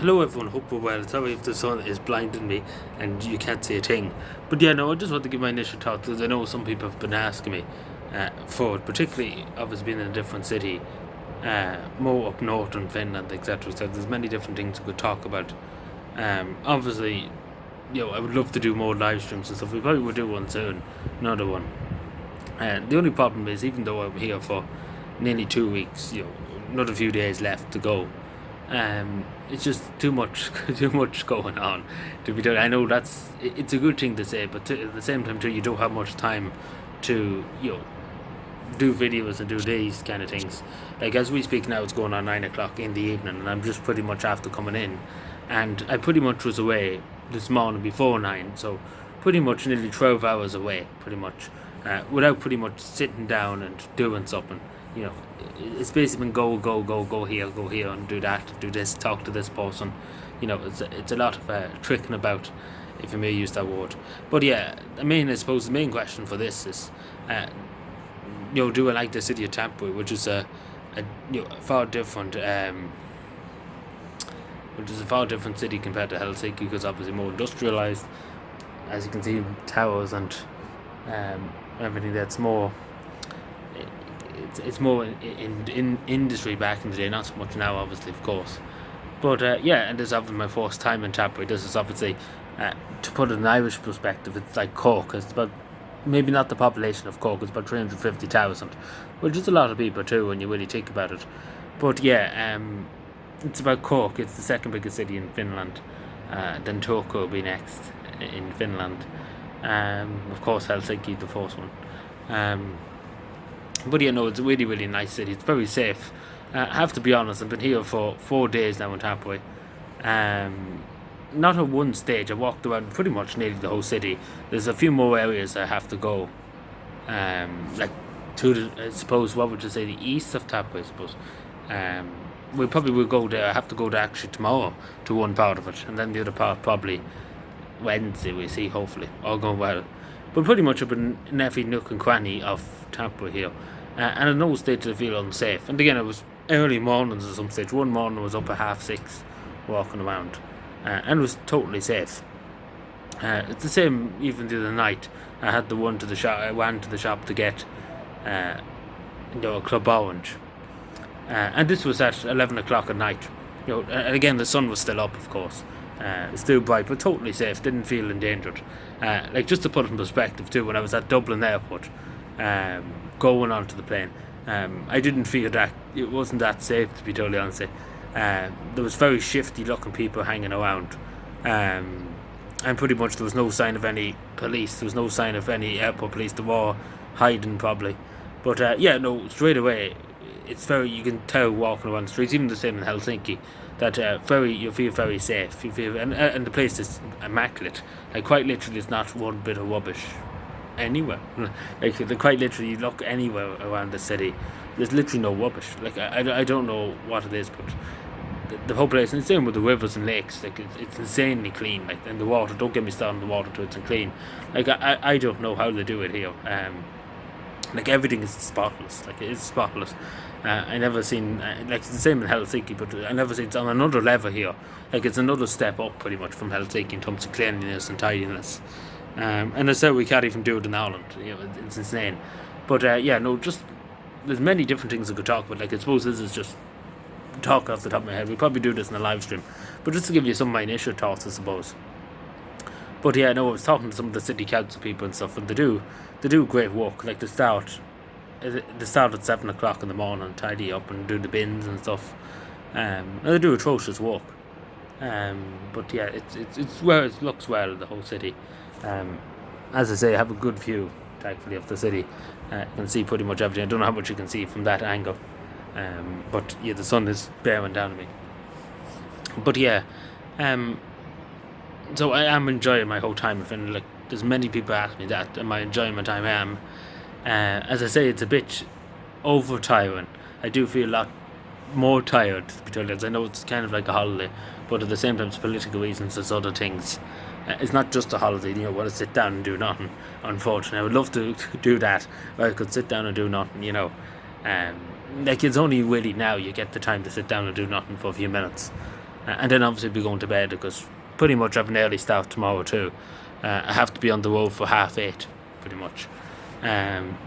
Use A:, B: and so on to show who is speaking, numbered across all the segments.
A: Hello everyone, hope we're well. Sorry if the sun is blinding me and you can't see a thing. But yeah, no, I just want to give my initial thoughts because I know some people have been asking me for it, particularly obviously being in a different city, more up north in Finland, etc. So there's many different things we could talk about. Obviously, I would love to do more live streams and stuff. We probably will do one soon, another one. The only problem is, even though I'm here for nearly 2 weeks, another few days left to go. It's just too much, too much going on to be done. I know it's a good thing to say, but at the same time too, you don't have much time to do videos and do these kind of things. Like as we speak now, it's going on 9 o'clock in the evening, and I'm just pretty much after coming in, and I pretty much was away this morning before 9, so pretty much nearly 12 hours away, pretty much, without pretty much sitting down and doing something. You know, it's basically been go here, and do that, do this, talk to this person. It's a lot of tricking about, if you may use that word. But yeah, I suppose the main question for this is, do I like the city of Tampere, which is a far different, city compared to Helsinki, because obviously more industrialized, as you can see, towers and everything that's more. It's more in industry back in the day, not so much now, obviously, of course. But and this is obviously my first time in Tampere. This is obviously, to put it in an Irish perspective, it's like Cork. It's about, maybe not the population of Cork, it's about 350,000, which is a lot of people too when you really think about it. But yeah, it's about Cork. It's the second biggest city in Finland. Then Turku will be next in Finland. Of course, Helsinki, the first one. But it's a really, really nice city. It's very safe. I have to be honest, I've been here for 4 days now in Tampere. Not at one stage, I walked around pretty much nearly the whole city. There's a few more areas I have to go. Like to the, I suppose, what would you say, the east of Tampere, I suppose. We probably will go there. I have to go there actually tomorrow to one part of it. And then the other part probably Wednesday, we see, hopefully. All going well. But pretty much I've been in every nook and cranny of Tampere here. And at no stage did I feel unsafe. And again, it was early mornings at some stage. One morning I was up at 6:30 walking around. And it was totally safe. It's the same even the other night. I had to the shop. I went to the shop to get a Club Orange. And this was at 11 o'clock at night. And again, the sun was still up, of course. Still bright, but totally safe. Didn't feel endangered. Like, just to put it in perspective too, when I was at Dublin Airport, going onto the plane, I didn't feel that it wasn't that safe, to be totally honest. There was very shifty looking people hanging around, and pretty much there was no sign of any police. There was no sign of any airport police. They were hiding probably, but straight away, it's very, you can tell walking around the streets, even the same in Helsinki, that you feel very safe. You feel, and the place is immaculate. Like, quite literally, it's not one bit of rubbish anywhere. Like, quite literally, you look anywhere around the city, there's literally no rubbish. Like, I don't know what it is, but the whole place, and the same with the rivers and lakes. Like, it's insanely clean. Like, and the water, don't get me started on the water too, it's clean. Like, I don't know how they do it here. Like, everything is spotless. Like, it's spotless. I never seen, like, it's the same in Helsinki, but I never seen it's on another level here. Like, it's another step up pretty much from Helsinki in terms of cleanliness and tidiness. And I said we can't even do it in Ireland. It's insane. But just, there's many different things I could talk about. Like, I suppose this is just talk off the top of my head. We'll probably do this in a live stream, but just to give you some of my initial thoughts, I suppose. But I was talking to some of the city council people and stuff, and they do great work. Like, they start at 7 o'clock in the morning, tidy up and do the bins and stuff. And they do atrocious work. But yeah, it's where it looks well, the whole city. As I say, I have a good view, thankfully, of the city. You can see pretty much everything. I don't know how much you can see from that angle. But yeah, the sun is bearing down on me. But yeah, so I am enjoying my whole time in Finland. Like, there's many people ask me that, am I enjoying my time? I am. As I say, it's a bit over tiring. I do feel a lot more tired, to be told. I know it's kind of like a holiday, but at the same time, it's political reasons, there's other things. It's not just a holiday, want to sit down and do nothing. Unfortunately, I would love to do that, where I could sit down and do nothing, Like, it's only really now you get the time to sit down and do nothing for a few minutes. and then obviously be going to bed because pretty much I have an early start tomorrow too. I have to be on the road for 8:30, pretty much.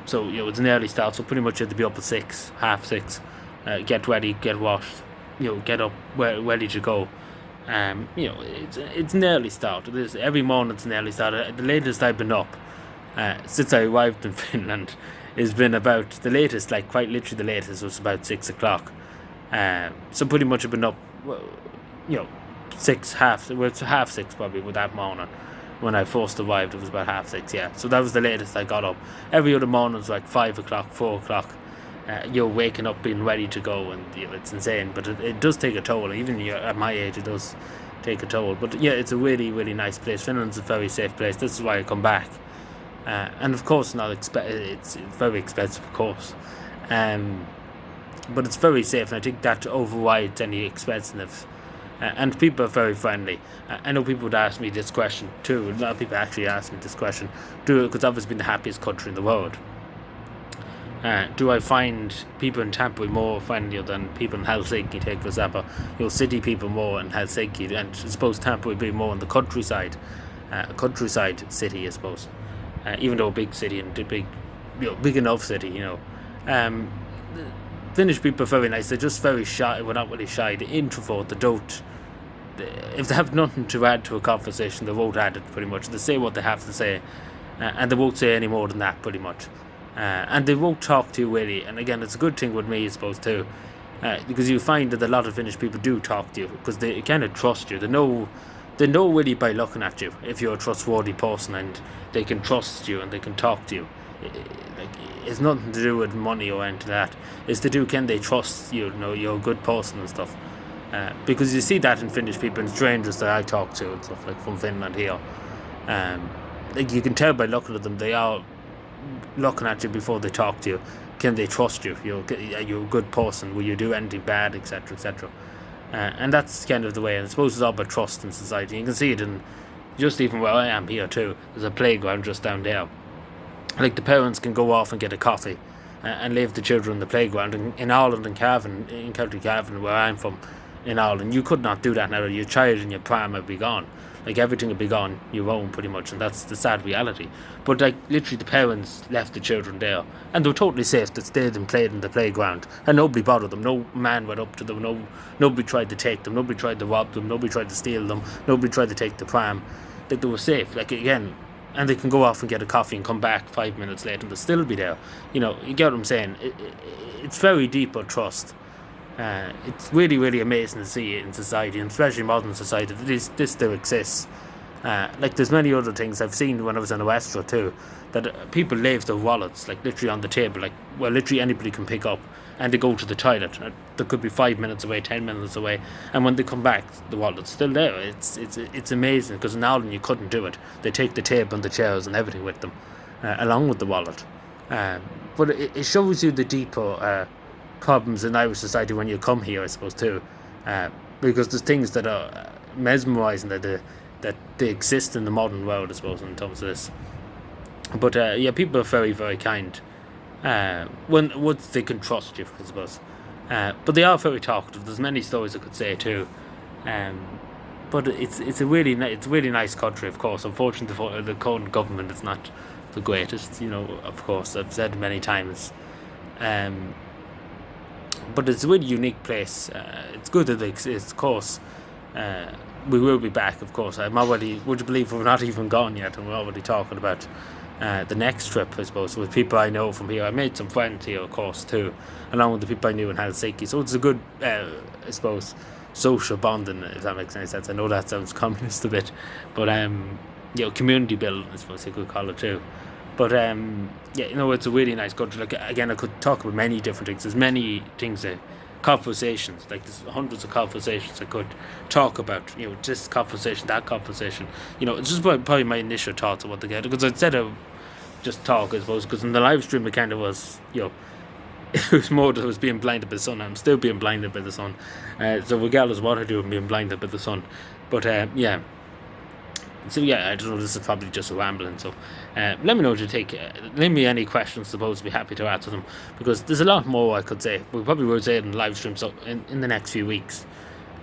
A: So it's an early start, so pretty much you have to be up at 6, 6:30. Get ready, get washed, get up, ready to go. It's an early start. It is every morning. It's an early start. The latest I've been up since I arrived in Finland has been about the latest, like quite literally the latest was about 6 o'clock. So pretty much I've been up, 6:30 probably with that morning. When I first arrived, it was about 6:30. Yeah, so that was the latest I got up. Every other morning was like 5 o'clock, 4 o'clock. You're waking up, being ready to go, and it's insane. But it does take a toll. Even at my age, it does take a toll. But yeah, it's a really, really nice place. Finland's a very safe place. This is why I come back. And of course, it's very expensive, of course. But it's very safe, and I think that overrides any expensiveness. And people are very friendly. I know people would ask me this question too. A lot of people actually ask me this question. Because obviously been the happiest country in the world. Do I find people in Tampere more friendlier than people in Helsinki, take for example? City people more in Helsinki, and I suppose Tampere would be more on the countryside city, I suppose. Even though a big city and big enough city, Finnish people are very nice. They're just very shy. We're not really shy. The introvert. If they have nothing to add to a conversation, they won't add it. Pretty much, they say what they have to say, and they won't say any more than that. Pretty much. And they won't talk to you really. And again, it's a good thing with me, I suppose, too, because you find that a lot of Finnish people do talk to you because they kind of trust you. They know really by looking at you if you're a trustworthy person, and they can trust you and they can talk to you. It's nothing to do with money or anything like that. It's to do, can they trust you? You're a good person and stuff. Because you see that in Finnish people and strangers that I talk to and stuff, like from Finland here. You can tell by looking at them, they are looking at you before they talk to you. Can they trust you? You're a good person. Will you do anything bad, etc., etc. And that's kind of the way. And I suppose it's all about trust in society. You can see it in just even where I am here too. There's a playground just down there. Like the parents can go off and get a coffee and leave the children in the playground. In Ireland, in County Cavan, where I'm from, in Ireland, you could not do that now. Your child and your pram would be gone. Like everything would be gone, your own pretty much, and that's the sad reality. But like literally the parents left the children there, and they were totally safe. They stayed and played in the playground, and nobody bothered them. No man went up to them. Nobody tried to take them. Nobody tried to rob them. Nobody tried to steal them. Nobody tried to take the pram. Like they were safe. Like again, and they can go off and get a coffee and come back 5 minutes later and they'll still be there. You get what I'm saying? It's very deep on trust. It's really, really amazing to see it in society, and especially modern society, that this still exists. Like there's many other things I've seen when I was in a restaurant too, that people leave their wallets like literally on the table, like literally anybody can pick up, and they go to the toilet. They could be 5 minutes away, 10 minutes away, and when they come back, the wallet's still there. It's amazing, because in Ireland you couldn't do it. They take the table and the chairs and everything with them, along with the wallet. But it shows you the deeper problems in Irish society when you come here, I suppose, too, because there's things that are mesmerising that they exist in the modern world, I suppose, in terms of this. But people are very, very kind once they can trust you, I suppose. But they are very talkative. There's many stories I could say too. But it's a really nice country, of course. Unfortunately, the current government is not the greatest. Of course, I've said many times. But it's a really unique place. It's good that it exists, of course. We will be back, of course. I'm already, would you believe, we're not even gone yet, and we're already talking about the next trip, I suppose, with people I know from here. I made some friends here, of course, too, along with the people I knew in Helsinki. So it's a good, I suppose, social bonding, if that makes any sense. I know that sounds communist a bit, but community building, I suppose you could call it too. But it's a really nice country. Like again, I could talk about many different things. There's many things, conversations. Like there's hundreds of conversations I could talk about. This conversation, that conversation. It's just probably my initial thoughts of what to get. Because instead of just talk, I suppose, because in the live stream it kind of was, it was more that I was being blinded by the sun. I'm still being blinded by the sun. So regardless of what I do, I'm being blinded by the sun. But So I don't know, this is probably just a rambling, so let me know what you take. Leave me any questions, suppose I'd be happy to answer them, because there's a lot more I could say. We probably will say it in the live stream, so in the next few weeks.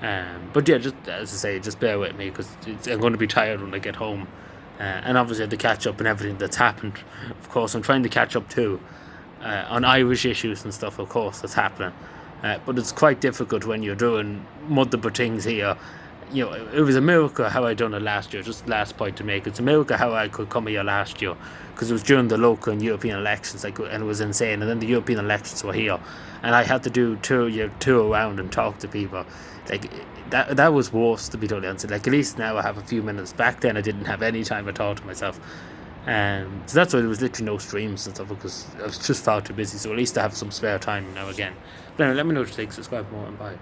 A: But yeah, just as I say, just bear with me because I'm going to be tired when I get home. And obviously, I had to catch up on everything that's happened. Of course, I'm trying to catch up too on Irish issues and stuff, of course, that's happening. But it's quite difficult when you're doing multiple things here. You know, it was a miracle how I done it last year. Just last point to make, it's a miracle how I could come here last year because it was during the local and European elections, and it was insane. And then the European elections were here, and I had to do tour around and talk to people. Like that was worse, to be totally honest. Like at least now I have a few minutes. Back then I didn't have any time at all to myself. So that's why there was literally no streams and stuff because I was just far too busy. So at least I have some spare time now again. But anyway, let me know what you think. Subscribe more and bye.